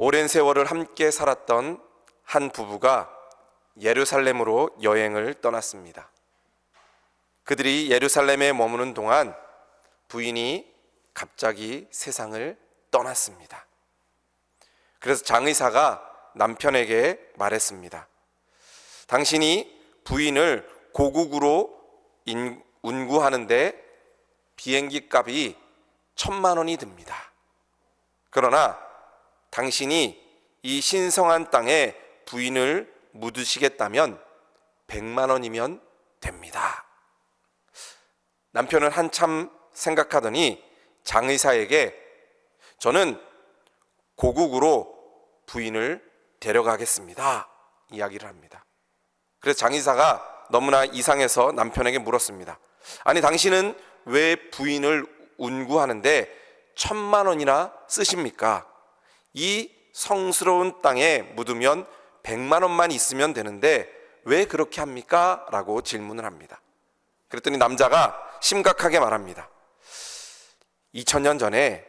오랜 세월을 함께 살았던 한 부부가 예루살렘으로 여행을 떠났습니다. 그들이 예루살렘에 머무는 동안 부인이 갑자기 세상을 떠났습니다. 그래서 장의사가 남편에게 말했습니다. 당신이 부인을 고국으로 운구하는데 비행기 값이 1,000만 원이 듭니다. 그러나 당신이 이 신성한 땅에 부인을 묻으시겠다면 100만 원이면 됩니다. 남편은 한참 생각하더니 장의사에게 저는 고국으로 부인을 데려가겠습니다 이야기를 합니다. 그래서 장의사가 너무나 이상해서 남편에게 물었습니다. 아니 당신은 왜 부인을 운구하는데 1,000만 원이나 쓰십니까? 이 성스러운 땅에 묻으면 100만 원만 있으면 되는데 왜 그렇게 합니까? 라고 질문을 합니다. 그랬더니 남자가 심각하게 말합니다. 2000년 전에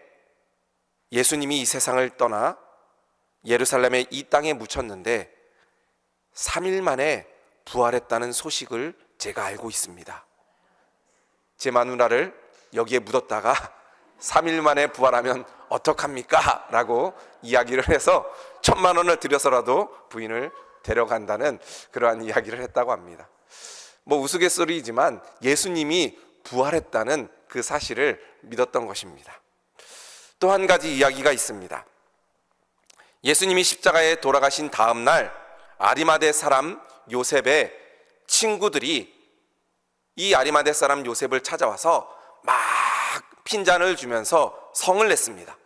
예수님이 이 세상을 떠나 예루살렘의 이 땅에 묻혔는데 3일 만에 부활했다는 소식을 제가 알고 있습니다. 제 마누라를 여기에 묻었다가 3일 만에 부활하면 어떡합니까? 라고 이야기를 해서 1,000만 원을 들여서라도 부인을 데려간다는 그러한 이야기를 했다고 합니다. 뭐 우스갯소리이지만 예수님이 부활했다는 그 사실을 믿었던 것입니다. 또 한 가지 이야기가 있습니다. 예수님이 십자가에 돌아가신 다음 날 아리마대 사람 요셉의 친구들이 이 아리마대 사람 요셉을 찾아와서 막 핀잔을 주면서 성을 냈습니다.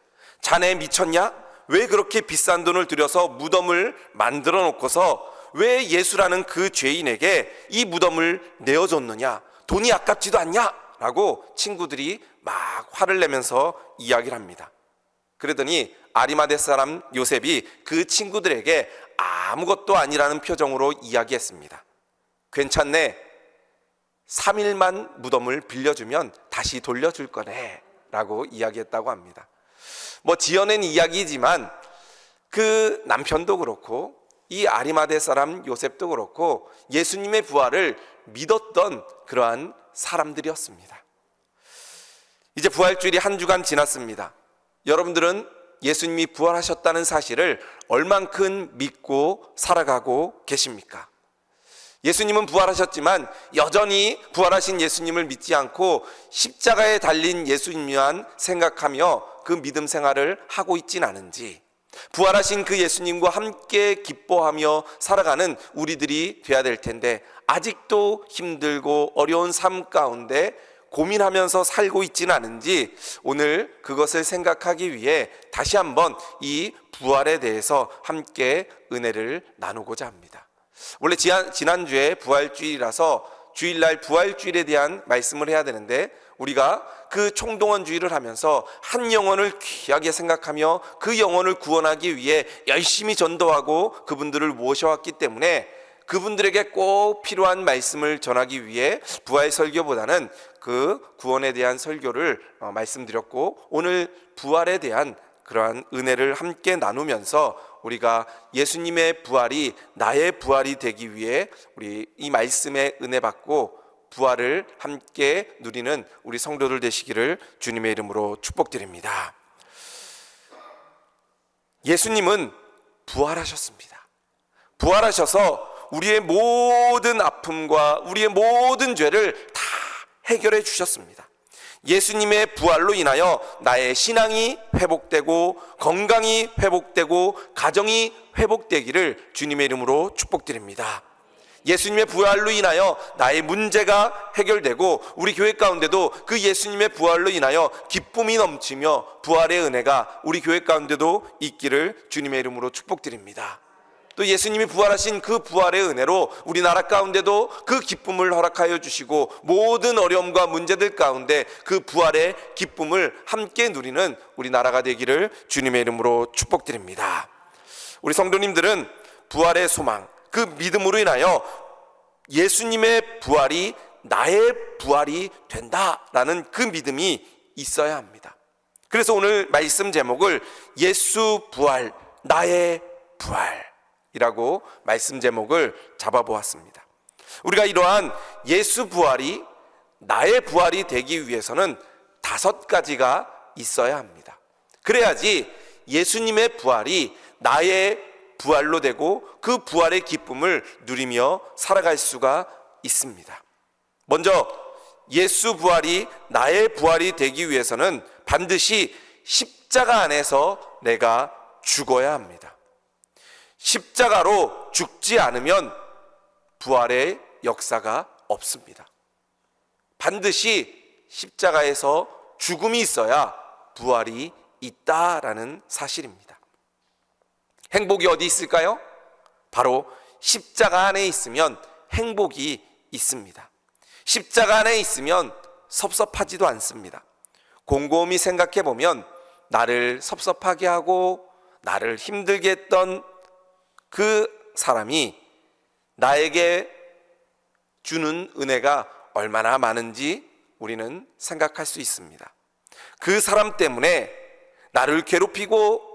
자네 미쳤냐? 왜 그렇게 비싼 돈을 들여서 무덤을 만들어 놓고서 왜 예수라는 그 죄인에게 이 무덤을 내어줬느냐? 돈이 아깝지도 않냐? 라고 친구들이 막 화를 내면서 이야기를 합니다. 그러더니 아리마대 사람 요셉이 그 친구들에게 아무것도 아니라는 표정으로 이야기했습니다. 괜찮네. 3일만 무덤을 빌려주면 다시 돌려줄 거네 라고 이야기했다고 합니다. 뭐 지어낸 이야기지만 그 남편도 그렇고 이 아리마대 사람 요셉도 그렇고 예수님의 부활을 믿었던 그러한 사람들이었습니다. 이제 부활주일이 한 주간 지났습니다. 여러분들은 예수님이 부활하셨다는 사실을 얼만큼 믿고 살아가고 계십니까? 예수님은 부활하셨지만 여전히 부활하신 예수님을 믿지 않고 십자가에 달린 예수님만 생각하며 그 믿음 생활을 하고 있진 않은지, 부활하신 그 예수님과 함께 기뻐하며 살아가는 우리들이 돼야 될 텐데 아직도 힘들고 어려운 삶 가운데 고민하면서 살고 있지는 않은지 오늘 그것을 생각하기 위해 다시 한번 이 부활에 대해서 함께 은혜를 나누고자 합니다. 원래 지난주에 부활주일이라서 주일날 부활주일에 대한 말씀을 해야 되는데 우리가 그 총동원 주일을 하면서 한 영혼을 귀하게 생각하며 그 영혼을 구원하기 위해 열심히 전도하고 그분들을 모셔왔기 때문에 그분들에게 꼭 필요한 말씀을 전하기 위해 부활 설교보다는 그 구원에 대한 설교를 말씀드렸고 오늘 부활에 대한 그러한 은혜를 함께 나누면서 우리가 예수님의 부활이 나의 부활이 되기 위해 우리 이 말씀의 은혜 받고 부활을 함께 누리는 우리 성도들 되시기를 주님의 이름으로 축복드립니다. 예수님은 부활하셨습니다. 부활하셔서 우리의 모든 아픔과 우리의 모든 죄를 다 해결해 주셨습니다. 예수님의 부활로 인하여 나의 신앙이 회복되고 건강이 회복되고 가정이 회복되기를 주님의 이름으로 축복드립니다. 예수님의 부활로 인하여 나의 문제가 해결되고 우리 교회 가운데도 그 예수님의 부활로 인하여 기쁨이 넘치며 부활의 은혜가 우리 교회 가운데도 있기를 주님의 이름으로 축복드립니다. 또 예수님이 부활하신 그 부활의 은혜로 우리나라 가운데도 그 기쁨을 허락하여 주시고 모든 어려움과 문제들 가운데 그 부활의 기쁨을 함께 누리는 우리나라가 되기를 주님의 이름으로 축복드립니다. 우리 성도님들은 부활의 소망, 그 믿음으로 인하여 예수님의 부활이 나의 부활이 된다라는 그 믿음이 있어야 합니다. 그래서 오늘 말씀 제목을 예수 부활 나의 부활이라고 말씀 제목을 잡아보았습니다. 우리가 이러한 예수 부활이 나의 부활이 되기 위해서는 5가지가 있어야 합니다. 그래야지 예수님의 부활이 나의 부활로 되고 그 부활의 기쁨을 누리며 살아갈 수가 있습니다. 먼저 예수 부활이 나의 부활이 되기 위해서는 반드시 십자가 안에서 내가 죽어야 합니다. 십자가로 죽지 않으면 부활의 역사가 없습니다. 반드시 십자가에서 죽음이 있어야 부활이 있다라는 사실입니다. 행복이 어디 있을까요? 바로 십자가 안에 있으면 행복이 있습니다. 십자가 안에 있으면 섭섭하지도 않습니다. 곰곰이 생각해 보면 나를 섭섭하게 하고 나를 힘들게 했던 그 사람이 나에게 주는 은혜가 얼마나 많은지 우리는 생각할 수 있습니다. 그 사람 때문에 나를 괴롭히고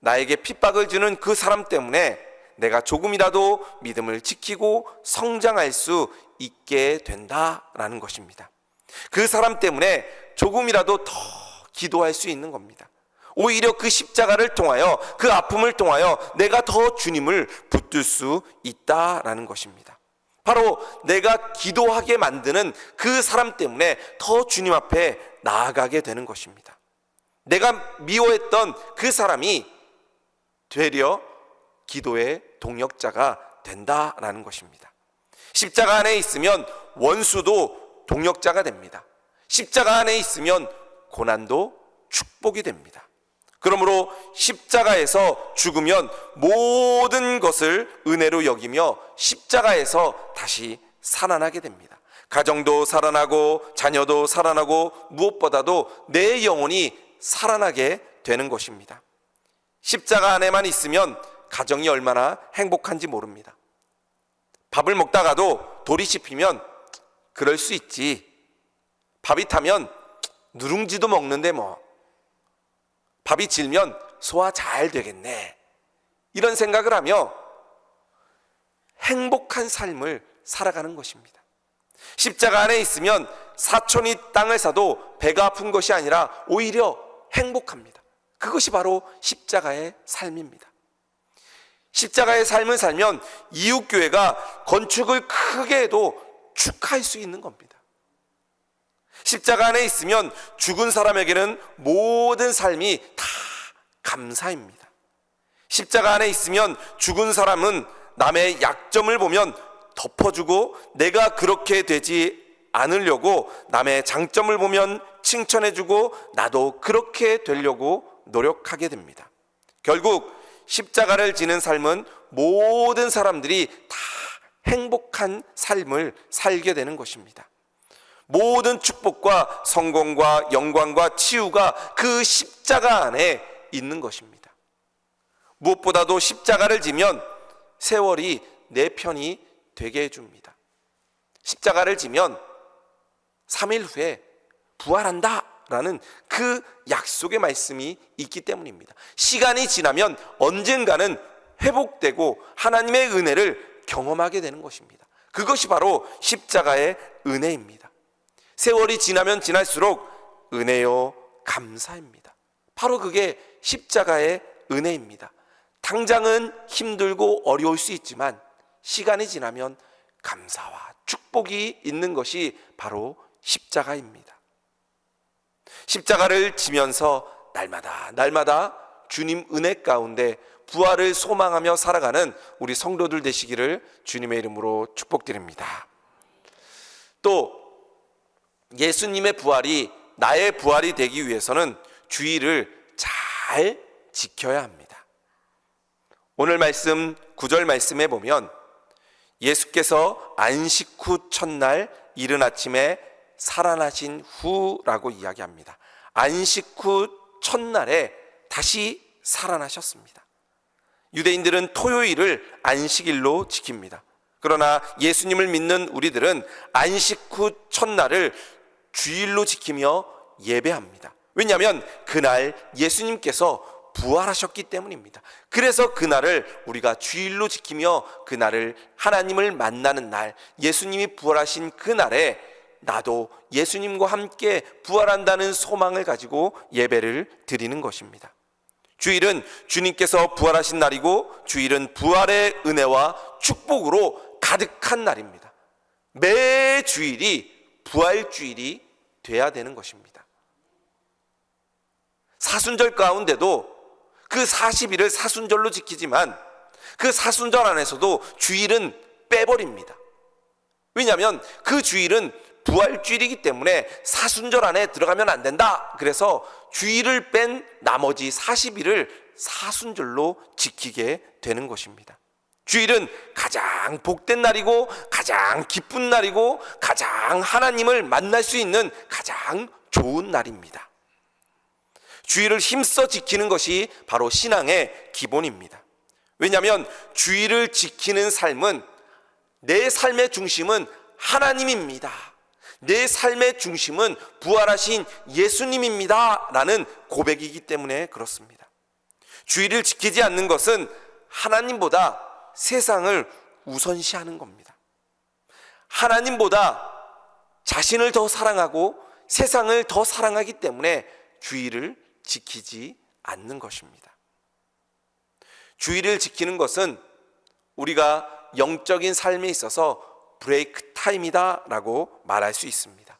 나에게 핍박을 주는 그 사람 때문에 내가 조금이라도 믿음을 지키고 성장할 수 있게 된다라는 것입니다. 그 사람 때문에 조금이라도 더 기도할 수 있는 겁니다. 오히려 그 십자가를 통하여 그 아픔을 통하여 내가 더 주님을 붙들 수 있다라는 것입니다. 바로 내가 기도하게 만드는 그 사람 때문에 더 주님 앞에 나아가게 되는 것입니다. 내가 미워했던 그 사람이 되려 기도의 동역자가 된다라는 것입니다. 십자가 안에 있으면 원수도 동역자가 됩니다. 십자가 안에 있으면 고난도 축복이 됩니다. 그러므로 십자가에서 죽으면 모든 것을 은혜로 여기며 십자가에서 다시 살아나게 됩니다. 가정도 살아나고 자녀도 살아나고 무엇보다도 내 영혼이 살아나게 되는 것입니다. 십자가 안에만 있으면 가정이 얼마나 행복한지 모릅니다. 밥을 먹다가도 돌이 씹히면 그럴 수 있지. 밥이 타면 누룽지도 먹는데 뭐 밥이 질면 소화 잘 되겠네. 이런 생각을 하며 행복한 삶을 살아가는 것입니다. 십자가 안에 있으면 사촌이 땅을 사도 배가 아픈 것이 아니라 오히려 행복합니다. 그것이 바로 십자가의 삶입니다. 십자가의 삶을 살면 이웃교회가 건축을 크게 해도 축하할 수 있는 겁니다. 십자가 안에 있으면 죽은 사람에게는 모든 삶이 다 감사입니다. 십자가 안에 있으면 죽은 사람은 남의 약점을 보면 덮어주고 내가 그렇게 되지 않으려고 남의 장점을 보면 칭찬해주고 나도 그렇게 되려고 노력하게 됩니다. 결국 십자가를 지는 삶은 모든 사람들이 다 행복한 삶을 살게 되는 것입니다. 모든 축복과 성공과 영광과 치유가 그 십자가 안에 있는 것입니다. 무엇보다도 십자가를 지면 세월이 내 편이 되게 해줍니다. 십자가를 지면 3일 후에 부활한다 라는 그 약속의 말씀이 있기 때문입니다. 시간이 지나면 언젠가는 회복되고 하나님의 은혜를 경험하게 되는 것입니다. 그것이 바로 십자가의 은혜입니다. 세월이 지나면 지날수록 은혜요 감사입니다. 바로 그게 십자가의 은혜입니다. 당장은 힘들고 어려울 수 있지만 시간이 지나면 감사와 축복이 있는 것이 바로 십자가입니다. 십자가를 지면서 날마다 주님 은혜 가운데 부활을 소망하며 살아가는 우리 성도들 되시기를 주님의 이름으로 축복드립니다. 또 예수님의 부활이 나의 부활이 되기 위해서는 주의를 잘 지켜야 합니다. 오늘 말씀 9절 말씀에 보면 예수께서 안식 후 첫날 이른 아침에 살아나신 후라고 이야기합니다. 안식 후 첫날에 다시 살아나셨습니다. 유대인들은 토요일을 안식일로 지킵니다. 그러나 예수님을 믿는 우리들은 안식 후 첫날을 주일로 지키며 예배합니다. 왜냐하면 그날 예수님께서 부활하셨기 때문입니다. 그래서 그날을 우리가 주일로 지키며 그날을 하나님을 만나는 날, 예수님이 부활하신 그날에 나도 예수님과 함께 부활한다는 소망을 가지고 예배를 드리는 것입니다. 주일은 주님께서 부활하신 날이고, 주일은 부활의 은혜와 축복으로 가득한 날입니다. 매 주일이 부활주일이 돼야 되는 것입니다. 사순절 가운데도 그 40일을 사순절로 지키지만 그 사순절 안에서도 주일은 빼버립니다. 왜냐하면 그 주일은 부활주일이기 때문에 사순절 안에 들어가면 안 된다. 그래서 주일을 뺀 나머지 40일을 사순절로 지키게 되는 것입니다. 주일은 가장 복된 날이고, 가장 기쁜 날이고, 가장 하나님을 만날 수 있는 가장 좋은 날입니다. 주일을 힘써 지키는 것이 바로 신앙의 기본입니다. 왜냐하면 주일을 지키는 삶은, 내 삶의 중심은 하나님입니다. 내 삶의 중심은 부활하신 예수님입니다 라는 고백이기 때문에 그렇습니다. 주일을 지키지 않는 것은 하나님보다 세상을 우선시하는 겁니다. 하나님보다 자신을 더 사랑하고 세상을 더 사랑하기 때문에 주일을 지키지 않는 것입니다. 주일을 지키는 것은 우리가 영적인 삶에 있어서 브레이크 타임이다 라고 말할 수 있습니다.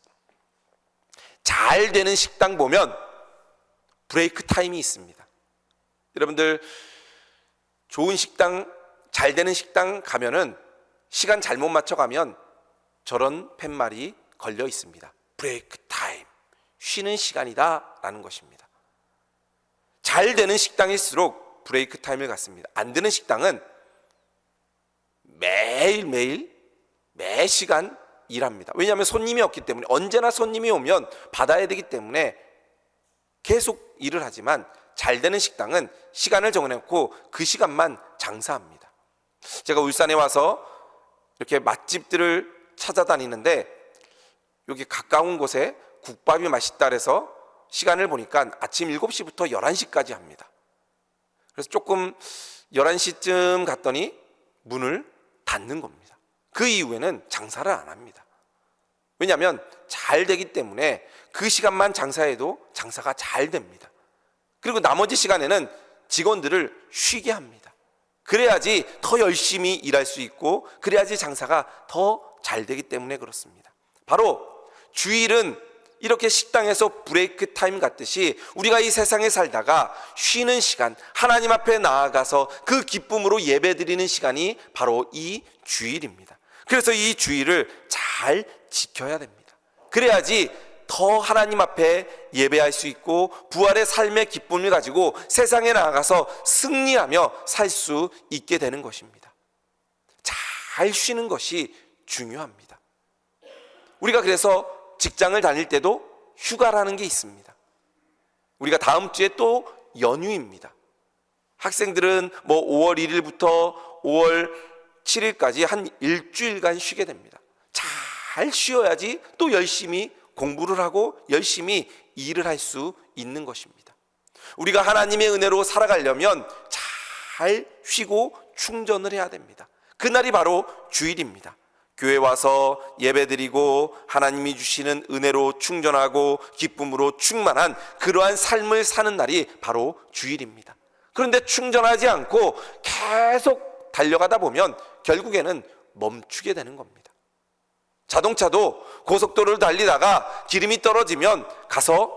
잘 되는 식당 보면 브레이크 타임이 있습니다. 여러분들 좋은 식당, 잘 되는 식당 가면은 시간 잘못 맞춰가면 저런 팻말이 걸려 있습니다. 브레이크 타임, 쉬는 시간이다 라는 것입니다. 잘 되는 식당일수록 브레이크 타임을 갖습니다. 안 되는 식당은 매일매일 매 시간 일합니다. 왜냐하면 손님이 없기 때문에, 언제나 손님이 오면 받아야 되기 때문에 계속 일을 하지만, 잘 되는 식당은 시간을 정해놓고 그 시간만 장사합니다. 제가 울산에 와서 이렇게 맛집들을 찾아다니는데, 여기 가까운 곳에 국밥이 맛있다 그래서 시간을 보니까 아침 7시부터 11시까지 합니다. 그래서 조금 11시쯤 갔더니 문을 닫는 겁니다. 그 이후에는 장사를 안 합니다. 왜냐하면 잘 되기 때문에 그 시간만 장사해도 장사가 잘 됩니다. 그리고 나머지 시간에는 직원들을 쉬게 합니다. 그래야지 더 열심히 일할 수 있고, 그래야지 장사가 더 잘 되기 때문에 그렇습니다. 바로 주일은 이렇게 식당에서 브레이크 타임 같듯이 우리가 이 세상에 살다가 쉬는 시간, 하나님 앞에 나아가서 그 기쁨으로 예배드리는 시간이 바로 이 주일입니다. 그래서 이 주일을 잘 지켜야 됩니다. 그래야지 더 하나님 앞에 예배할 수 있고, 부활의 삶의 기쁨을 가지고 세상에 나아가서 승리하며 살 수 있게 되는 것입니다. 잘 쉬는 것이 중요합니다. 우리가 그래서 직장을 다닐 때도 휴가라는 게 있습니다. 우리가 다음 주에 또 연휴입니다. 학생들은 5월 1일부터 5월 7일까지 한 일주일간 쉬게 됩니다. 잘 쉬어야지 또 열심히 공부를 하고 열심히 일을 할 수 있는 것입니다. 우리가 하나님의 은혜로 살아가려면 잘 쉬고 충전을 해야 됩니다. 그날이 바로 주일입니다. 교회 와서 예배드리고 하나님이 주시는 은혜로 충전하고 기쁨으로 충만한 그러한 삶을 사는 날이 바로 주일입니다. 그런데 충전하지 않고 계속 달려가다 보면 결국에는 멈추게 되는 겁니다. 자동차도 고속도로를 달리다가 기름이 떨어지면 가서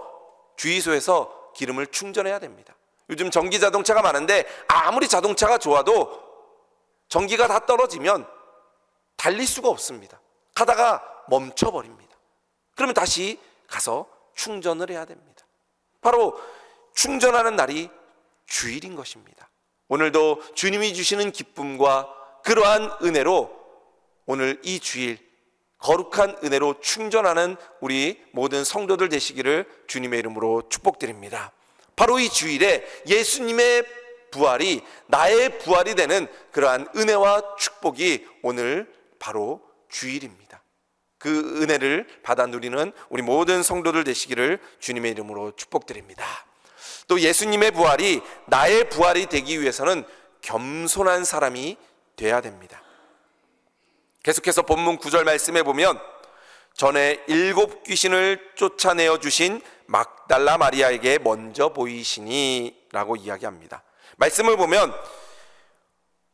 주유소에서 기름을 충전해야 됩니다. 요즘 전기 자동차가 많은데 아무리 자동차가 좋아도 전기가 다 떨어지면 달릴 수가 없습니다. 가다가 멈춰버립니다. 그러면 다시 가서 충전을 해야 됩니다. 바로 충전하는 날이 주일인 것입니다. 오늘도 주님이 주시는 기쁨과 그러한 은혜로 오늘 이 주일 거룩한 은혜로 충전하는 우리 모든 성도들 되시기를 주님의 이름으로 축복드립니다. 바로 이 주일에 예수님의 부활이 나의 부활이 되는 그러한 은혜와 축복이 오늘 바로 주일입니다. 그 은혜를 받아 누리는 우리 모든 성도들 되시기를 주님의 이름으로 축복드립니다. 또 또 예수님의 부활이 나의 부활이 되기 위해서는 겸손한 사람이 돼야 됩니다. 계속해서 본문 9절 말씀해 보면 전에 7 귀신을 쫓아내어 주신 막달라 마리아에게 먼저 보이시니 라고 이야기합니다. 말씀을 보면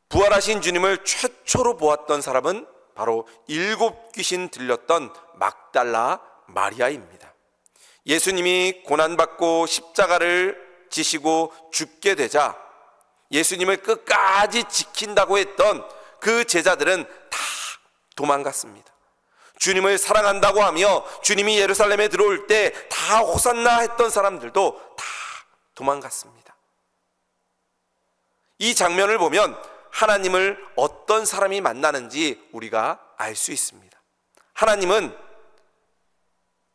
부활하신 주님을 최초로 보았던 사람은 바로 7 귀신 들렸던 막달라 마리아입니다. 예수님이 고난받고 십자가를 지시고 죽게 되자 예수님을 끝까지 지킨다고 했던 그 제자들은 다 도망갔습니다. 주님을 사랑한다고 하며 주님이 예루살렘에 들어올 때 다 호산나 했던 사람들도 다 도망갔습니다. 이 장면을 보면 하나님을 어떤 사람이 만나는지 우리가 알 수 있습니다. 하나님은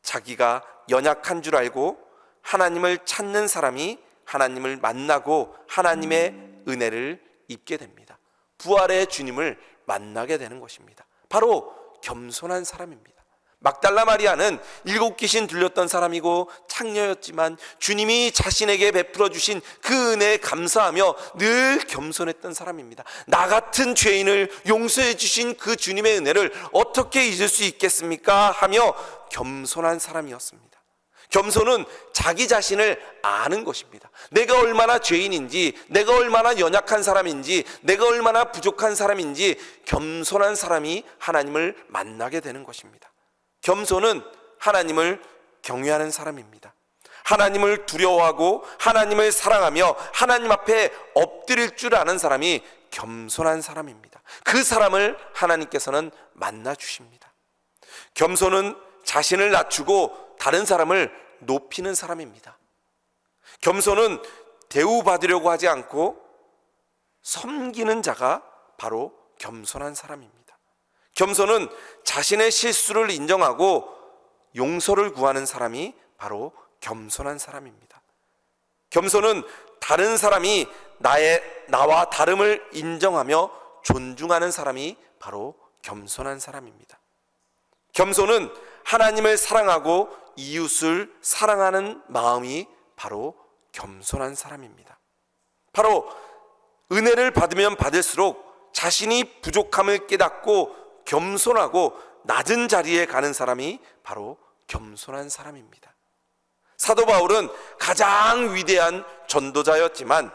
자기가 연약한 줄 알고 하나님을 찾는 사람이 하나님을 만나고 하나님의 은혜를 입게 됩니다. 부활의 주님을 만나게 되는 것입니다. 바로 겸손한 사람입니다. 막달라 마리아는 7 귀신 들렸던 사람이고 창녀였지만 주님이 자신에게 베풀어 주신 그 은혜에 감사하며 늘 겸손했던 사람입니다. 나 같은 죄인을 용서해 주신 그 주님의 은혜를 어떻게 잊을 수 있겠습니까? 하며 겸손한 사람이었습니다. 겸손은 자기 자신을 아는 것입니다. 내가 얼마나 죄인인지, 내가 얼마나 연약한 사람인지, 내가 얼마나 부족한 사람인지 겸손한 사람이 하나님을 만나게 되는 것입니다. 겸손은 하나님을 경외하는 사람입니다. 하나님을 두려워하고 하나님을 사랑하며 하나님 앞에 엎드릴 줄 아는 사람이 겸손한 사람입니다. 그 사람을 하나님께서는 만나 주십니다. 겸손은 자신을 낮추고 다른 사람을 높이는 사람입니다. 겸손은 대우받으려고 하지 않고 섬기는 자가 바로 겸손한 사람입니다. 겸손은 자신의 실수를 인정하고 용서를 구하는 사람이 바로 겸손한 사람입니다. 겸손은 다른 사람이 나와 다름을 인정하며 존중하는 사람이 바로 겸손한 사람입니다. 겸손은 하나님을 사랑하고 이웃을 사랑하는 마음이 바로 겸손한 사람입니다. 바로 은혜를 받으면 받을수록 자신이 부족함을 깨닫고 겸손하고 낮은 자리에 가는 사람이 바로 겸손한 사람입니다. 사도 바울은 가장 위대한 전도자였지만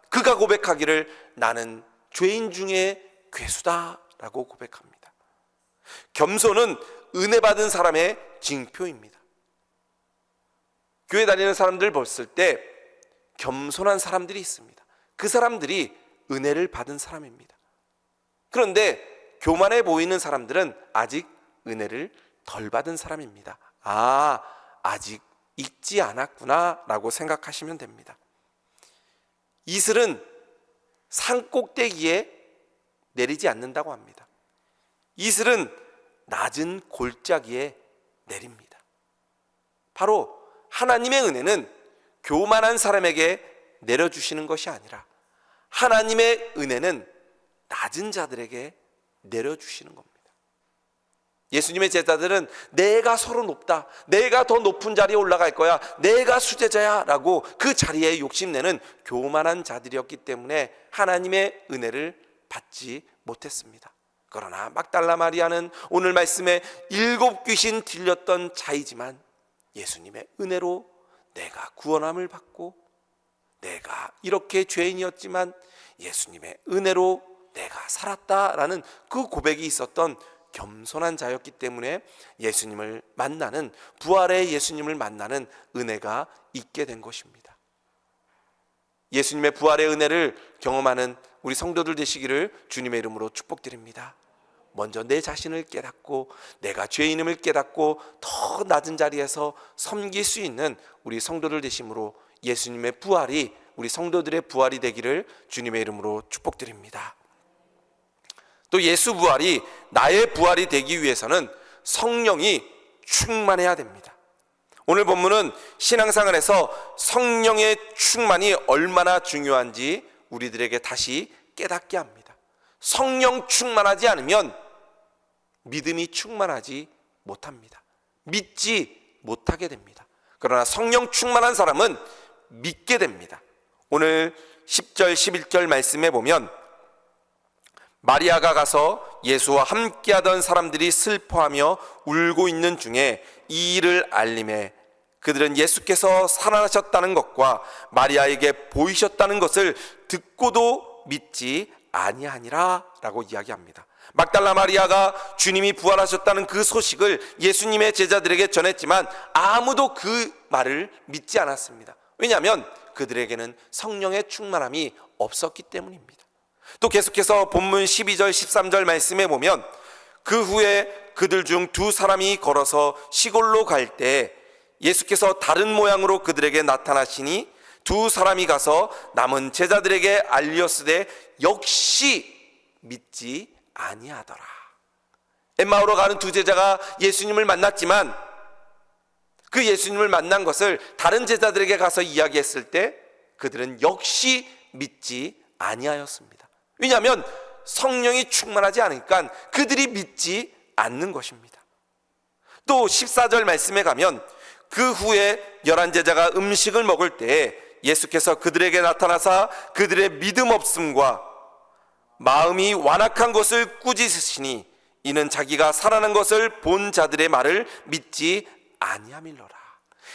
그가 고백하기를 나는 죄인 중에 괴수다라고 고백합니다. 겸손은 은혜 받은 사람의 징표입니다. 교회 다니는 사람들 봤을 때 겸손한 사람들이 있습니다. 그 사람들이 은혜를 받은 사람입니다. 그런데 교만해 보이는 사람들은 아직 은혜를 덜 받은 사람입니다. 아직 잊지 않았구나 라고 생각하시면 됩니다. 이슬은 산 꼭대기에 내리지 않는다고 합니다. 이슬은 낮은 골짜기에 내립니다. 바로 하나님의 은혜는 교만한 사람에게 내려주시는 것이 아니라 하나님의 은혜는 낮은 자들에게 내려주시는 겁니다. 예수님의 제자들은 내가 서로 높다, 내가 더 높은 자리에 올라갈 거야, 내가 수제자야 라고 그 자리에 욕심내는 교만한 자들이었기 때문에 하나님의 은혜를 받지 못했습니다. 그러나 막달라 마리아는 오늘 말씀에 7 귀신 들렸던 자이지만 예수님의 은혜로 내가 구원함을 받고 내가 이렇게 죄인이었지만 예수님의 은혜로 내가 살았다라는 그 고백이 있었던 겸손한 자였기 때문에 예수님을 만나는, 부활의 예수님을 만나는 은혜가 있게 된 것입니다. 예수님의 부활의 은혜를 경험하는 우리 성도들 되시기를 주님의 이름으로 축복드립니다. 먼저 내 자신을 깨닫고 내가 죄인임을 깨닫고 더 낮은 자리에서 섬길 수 있는 우리 성도들 되심으로 예수님의 부활이 우리 성도들의 부활이 되기를 주님의 이름으로 축복드립니다. 또 예수 부활이 나의 부활이 되기 위해서는 성령이 충만해야 됩니다. 오늘 본문은 신앙생활에서 성령의 충만이 얼마나 중요한지 우리들에게 다시 깨닫게 합니다. 성령 충만하지 않으면 믿음이 충만하지 못합니다. 믿지 못하게 됩니다. 그러나 성령 충만한 사람은 믿게 됩니다. 오늘 10절 11절 말씀에 보면 마리아가 가서 예수와 함께하던 사람들이 슬퍼하며 울고 있는 중에 이 일을 알림해 그들은 예수께서 살아나셨다는 것과 마리아에게 보이셨다는 것을 듣고도 믿지 아니하니라 라고 이야기합니다. 막달라 마리아가 주님이 부활하셨다는 그 소식을 예수님의 제자들에게 전했지만 아무도 그 말을 믿지 않았습니다. 왜냐하면 그들에게는 성령의 충만함이 없었기 때문입니다. 또 계속해서 본문 12절 13절 말씀에 보면 그 후에 그들 중 두 사람이 걸어서 시골로 갈 때 예수께서 다른 모양으로 그들에게 나타나시니 두 사람이 가서 남은 제자들에게 알리었으되 역시 믿지 아니하더라. 엠마오로 가는 두 제자가 예수님을 만났지만 그 예수님을 만난 것을 다른 제자들에게 가서 이야기했을 때 그들은 역시 믿지 아니하였습니다. 왜냐하면 성령이 충만하지 않으니까 그들이 믿지 않는 것입니다. 또 14절 말씀에 가면 그 후에 11제자가 음식을 먹을 때에 예수께서 그들에게 나타나사 그들의 믿음 없음과 마음이 완악한 것을 꾸짖으시니 이는 자기가 살아난 것을 본 자들의 말을 믿지 아니함일러라.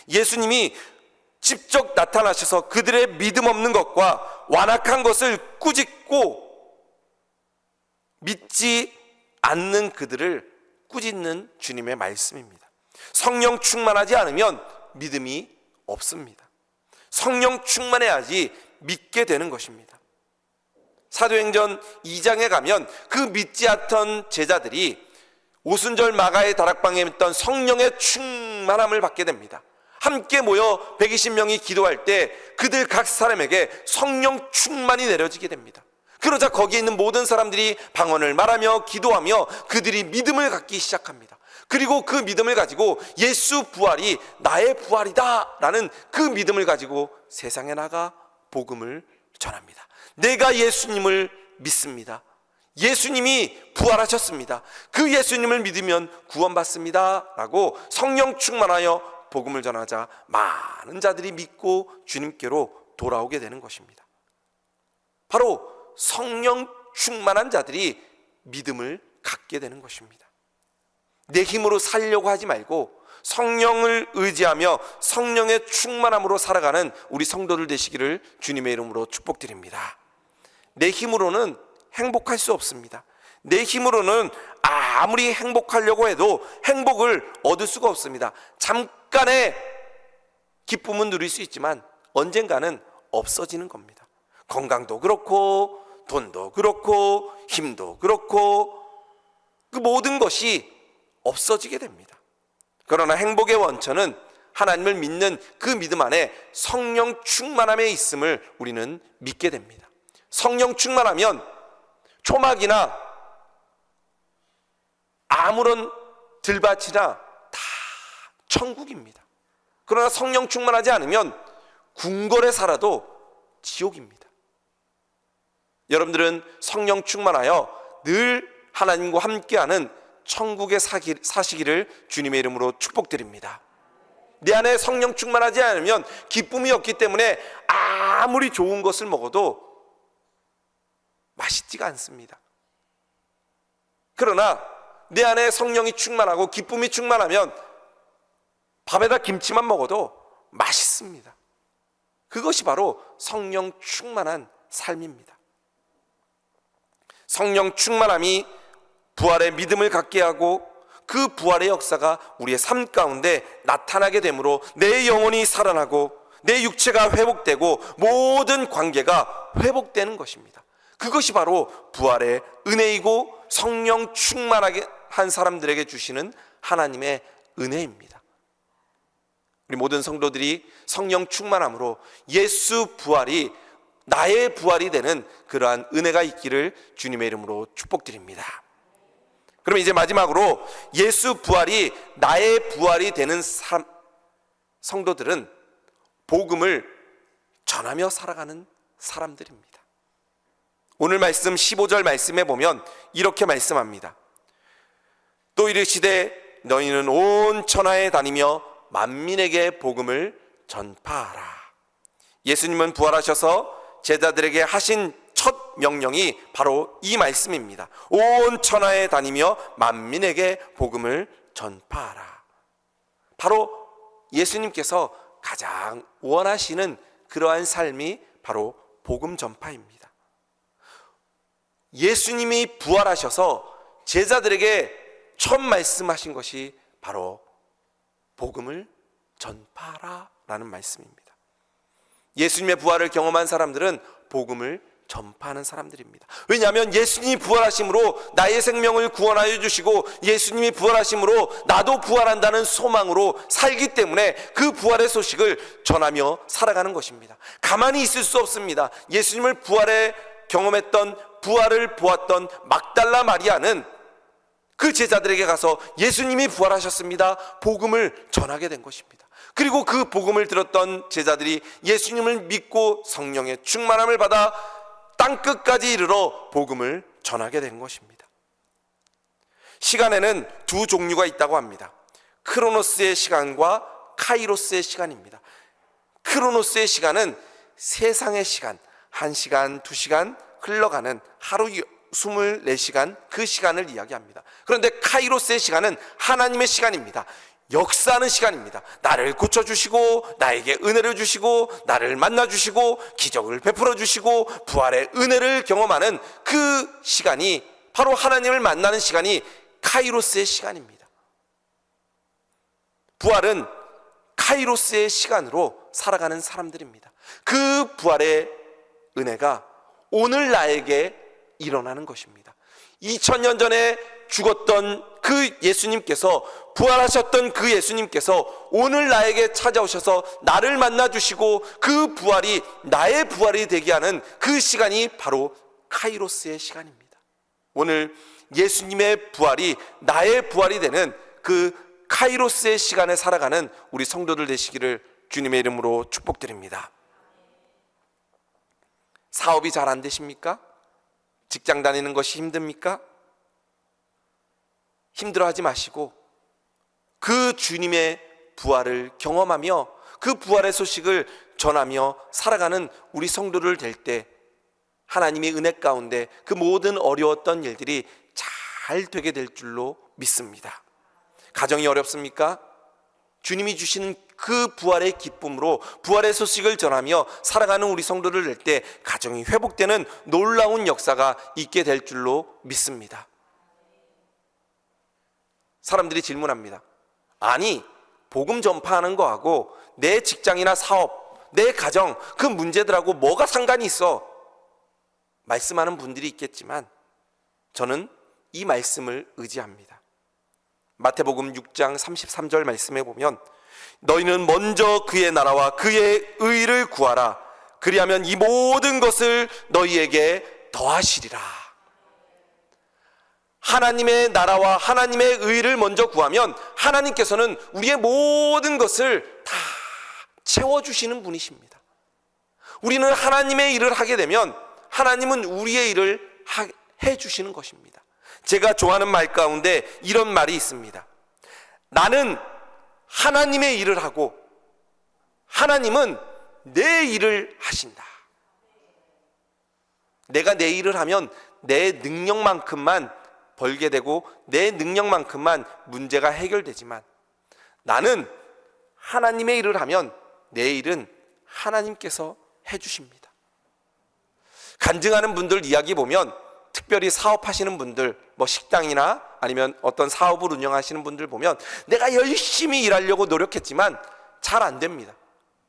예수님이 직접 나타나셔서 그들의 믿음 없는 것과 완악한 것을 꾸짖고 믿지 않는 그들을 꾸짖는 주님의 말씀입니다. 성령 충만하지 않으면 믿음이 없습니다. 성령 충만해야지 믿게 되는 것입니다. 사도행전 2장에 가면 그 믿지 않던 제자들이 오순절 마가의 다락방에 있던 성령의 충만함을 받게 됩니다. 함께 모여 120명이 기도할 때 그들 각 사람에게 성령 충만이 내려지게 됩니다. 그러자 거기에 있는 모든 사람들이 방언을 말하며 기도하며 그들이 믿음을 갖기 시작합니다. 그리고 그 믿음을 가지고 예수 부활이 나의 부활이다 라는 그 믿음을 가지고 세상에 나가 복음을 전합니다. 내가 예수님을 믿습니다. 예수님이 부활하셨습니다. 그 예수님을 믿으면 구원받습니다 라고 성령 충만하여 복음을 전하자 많은 자들이 믿고 주님께로 돌아오게 되는 것입니다. 바로 성령 충만한 자들이 믿음을 갖게 되는 것입니다. 내 힘으로 살려고 하지 말고 성령을 의지하며 성령의 충만함으로 살아가는 우리 성도들 되시기를 주님의 이름으로 축복드립니다. 내 힘으로는 행복할 수 없습니다. 내 힘으로는 아무리 행복하려고 해도 행복을 얻을 수가 없습니다. 잠깐의 기쁨은 누릴 수 있지만 언젠가는 없어지는 겁니다. 건강도 그렇고 돈도 그렇고 힘도 그렇고 그 모든 것이 없어지게 됩니다. 그러나 행복의 원천은 하나님을 믿는 그 믿음 안에 성령 충만함에 있음을 우리는 믿게 됩니다. 성령 충만하면 초막이나 아무런 들밭이나 다 천국입니다. 그러나 성령 충만하지 않으면 궁궐에 살아도 지옥입니다. 여러분들은 성령 충만하여 늘 하나님과 함께하는 천국에 사시기를 주님의 이름으로 축복드립니다. 내 안에 성령 충만하지 않으면 기쁨이 없기 때문에 아무리 좋은 것을 먹어도 맛있지가 않습니다. 그러나 내 안에 성령이 충만하고 기쁨이 충만하면 밥에다 김치만 먹어도 맛있습니다. 그것이 바로 성령 충만한 삶입니다. 성령 충만함이 부활의 믿음을 갖게 하고 그 부활의 역사가 우리의 삶 가운데 나타나게 되므로 내 영혼이 살아나고 내 육체가 회복되고 모든 관계가 회복되는 것입니다. 그것이 바로 부활의 은혜이고 성령 충만하게 한 사람들에게 주시는 하나님의 은혜입니다. 우리 모든 성도들이 성령 충만함으로 예수 부활이 나의 부활이 되는 그러한 은혜가 있기를 주님의 이름으로 축복드립니다. 그럼 이제 마지막으로 예수 부활이 나의 부활이 되는 성도들은 복음을 전하며 살아가는 사람들입니다. 오늘 말씀 15절 말씀에 보면 이렇게 말씀합니다. 또 이르시되 너희는 온 천하에 다니며 만민에게 복음을 전파하라. 예수님은 부활하셔서 제자들에게 하신 첫 명령이 바로 이 말씀입니다. 온 천하에 다니며 만민에게 복음을 전파하라. 바로 예수님께서 가장 원하시는 그러한 삶이 바로 복음 전파입니다. 예수님이 부활하셔서 제자들에게 첫 말씀하신 것이 바로 복음을 전파하라 라는 말씀입니다. 예수님의 부활을 경험한 사람들은 복음을 전파하는 사람들입니다. 왜냐하면 예수님이 부활하심으로 나의 생명을 구원하여 주시고 예수님이 부활하심으로 나도 부활한다는 소망으로 살기 때문에 그 부활의 소식을 전하며 살아가는 것입니다. 가만히 있을 수 없습니다. 예수님을 부활에 경험했던, 부활을 보았던 막달라 마리아는 그 제자들에게 가서 예수님이 부활하셨습니다, 복음을 전하게 된 것입니다. 그리고 그 복음을 들었던 제자들이 예수님을 믿고 성령의 충만함을 받아 땅끝까지 이르러 복음을 전하게 된 것입니다. 시간에는 두 종류가 있다고 합니다. 크로노스의 시간과 카이로스의 시간입니다. 크로노스의 시간은 세상의 시간, 1시간, 2시간 흘러가는 하루 24시간, 그 시간을 이야기합니다. 그런데 카이로스의 시간은 하나님의 시간입니다. 역사하는 시간입니다. 나를 고쳐주시고 나에게 은혜를 주시고 나를 만나주시고 기적을 베풀어 주시고 부활의 은혜를 경험하는 그 시간이 바로 하나님을 만나는 시간이 카이로스의 시간입니다. 부활은 카이로스의 시간으로 살아가는 사람들입니다. 그 부활의 은혜가 오늘 나에게 일어나는 것입니다. 2000년 전에 죽었던 그 예수님께서, 부활하셨던 그 예수님께서 오늘 나에게 찾아오셔서 나를 만나주시고 그 부활이 나의 부활이 되게 하는 그 시간이 바로 카이로스의 시간입니다. 오늘 예수님의 부활이 나의 부활이 되는 그 카이로스의 시간에 살아가는 우리 성도들 되시기를 주님의 이름으로 축복드립니다. 사업이 잘 안 되십니까? 직장 다니는 것이 힘듭니까? 힘들어하지 마시고 그 주님의 부활을 경험하며 그 부활의 소식을 전하며 살아가는 우리 성도들 될 때 하나님의 은혜 가운데 그 모든 어려웠던 일들이 잘 되게 될 줄로 믿습니다. 가정이 어렵습니까? 주님이 주시는 그 부활의 기쁨으로 부활의 소식을 전하며 살아가는 우리 성도들 될 때 가정이 회복되는 놀라운 역사가 있게 될 줄로 믿습니다. 사람들이 질문합니다. 아니, 복음 전파하는 거하고 내 직장이나 사업, 내 가정, 그 문제들하고 뭐가 상관이 있어? 말씀하는 분들이 있겠지만 저는 이 말씀을 의지합니다. 마태복음 6장 33절 말씀에 보면 너희는 먼저 그의 나라와 그의 의를 구하라. 그리하면 이 모든 것을 너희에게 더하시리라. 하나님의 나라와 하나님의 의를 먼저 구하면 하나님께서는 우리의 모든 것을 다 채워주시는 분이십니다. 우리는 하나님의 일을 하게 되면 하나님은 우리의 일을 해주시는 것입니다. 제가 좋아하는 말 가운데 이런 말이 있습니다. 나는 하나님의 일을 하고 하나님은 내 일을 하신다. 내가 내 일을 하면 내 능력만큼만 벌게 되고 내 능력만큼만 문제가 해결되지만 나는 하나님의 일을 하면 내 일은 하나님께서 해주십니다. 간증하는 분들 이야기 보면 특별히 사업하시는 분들, 뭐 식당이나 아니면 어떤 사업을 운영하시는 분들 보면 내가 열심히 일하려고 노력했지만 잘 안 됩니다.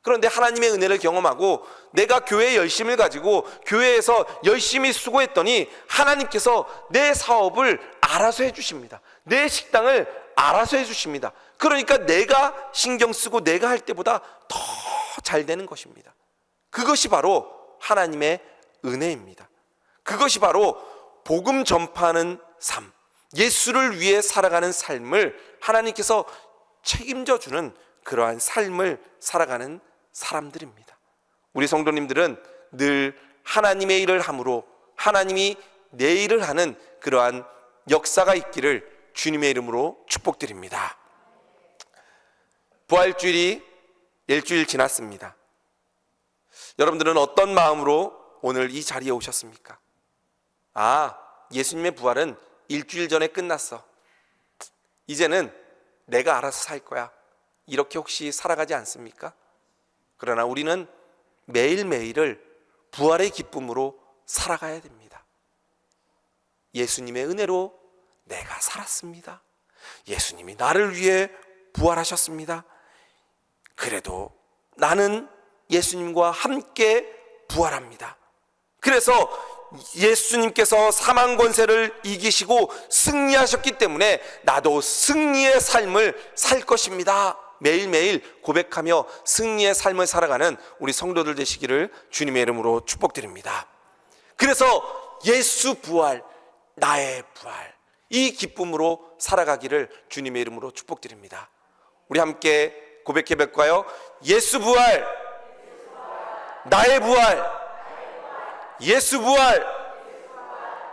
그런데 하나님의 은혜를 경험하고 내가 교회에 열심을 가지고 교회에서 열심히 수고했더니 하나님께서 내 사업을 알아서 해주십니다. 내 식당을 알아서 해주십니다. 그러니까 내가 신경 쓰고 내가 할 때보다 더 잘 되는 것입니다. 그것이 바로 하나님의 은혜입니다. 그것이 바로 복음 전파하는 삶, 예수를 위해 살아가는 삶을 하나님께서 책임져 주는 그러한 삶을 살아가는 사람들입니다. 우리 성도님들은 늘 하나님의 일을 함으로 하나님이 내 일을 하는 그러한 역사가 있기를 주님의 이름으로 축복드립니다. 부활주일이 일주일 지났습니다. 여러분들은 어떤 마음으로 오늘 이 자리에 오셨습니까? 예수님의 부활은 일주일 전에 끝났어. 이제는 내가 알아서 살 거야. 이렇게 혹시 살아가지 않습니까? 그러나 우리는 매일매일을 부활의 기쁨으로 살아가야 됩니다. 예수님의 은혜로 내가 살았습니다. 예수님이 나를 위해 부활하셨습니다. 그래도 나는 예수님과 함께 부활합니다. 그래서 예수님께서 사망 권세를 이기시고 승리하셨기 때문에 나도 승리의 삶을 살 것입니다. 매일매일 고백하며 승리의 삶을 살아가는 우리 성도들 되시기를 주님의 이름으로 축복드립니다. 그래서 예수 부활, 나의 부활, 이 기쁨으로 살아가기를 주님의 이름으로 축복드립니다. 우리 함께 고백해 볼까요? 예수 부활, 나의 부활, 예수 부활,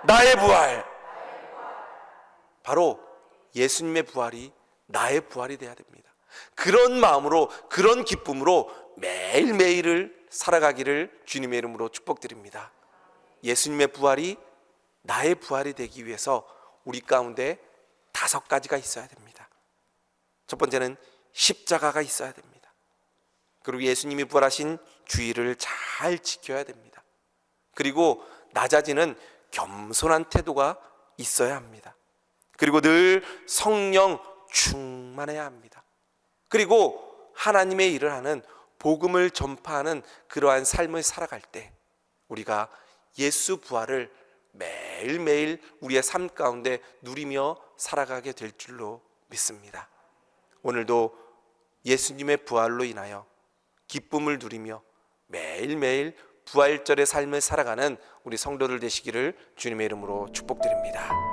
나의 부활. 바로 예수님의 부활이 나의 부활이 되어야 됩니다. 그런 마음으로, 그런 기쁨으로 매일매일을 살아가기를 주님의 이름으로 축복드립니다. 예수님의 부활이 나의 부활이 되기 위해서 우리 가운데 5가지가 있어야 됩니다. 첫 번째는 십자가가 있어야 됩니다. 그리고 예수님이 부활하신 주의를 잘 지켜야 됩니다. 그리고 낮아지는 겸손한 태도가 있어야 합니다. 그리고 늘 성령 충만해야 합니다. 그리고 하나님의 일을 하는, 복음을 전파하는 그러한 삶을 살아갈 때 우리가 예수 부활을 매일매일 우리의 삶 가운데 누리며 살아가게 될 줄로 믿습니다. 오늘도 예수님의 부활로 인하여 기쁨을 누리며 매일매일 부활절의 삶을 살아가는 우리 성도들 되시기를 주님의 이름으로 축복드립니다.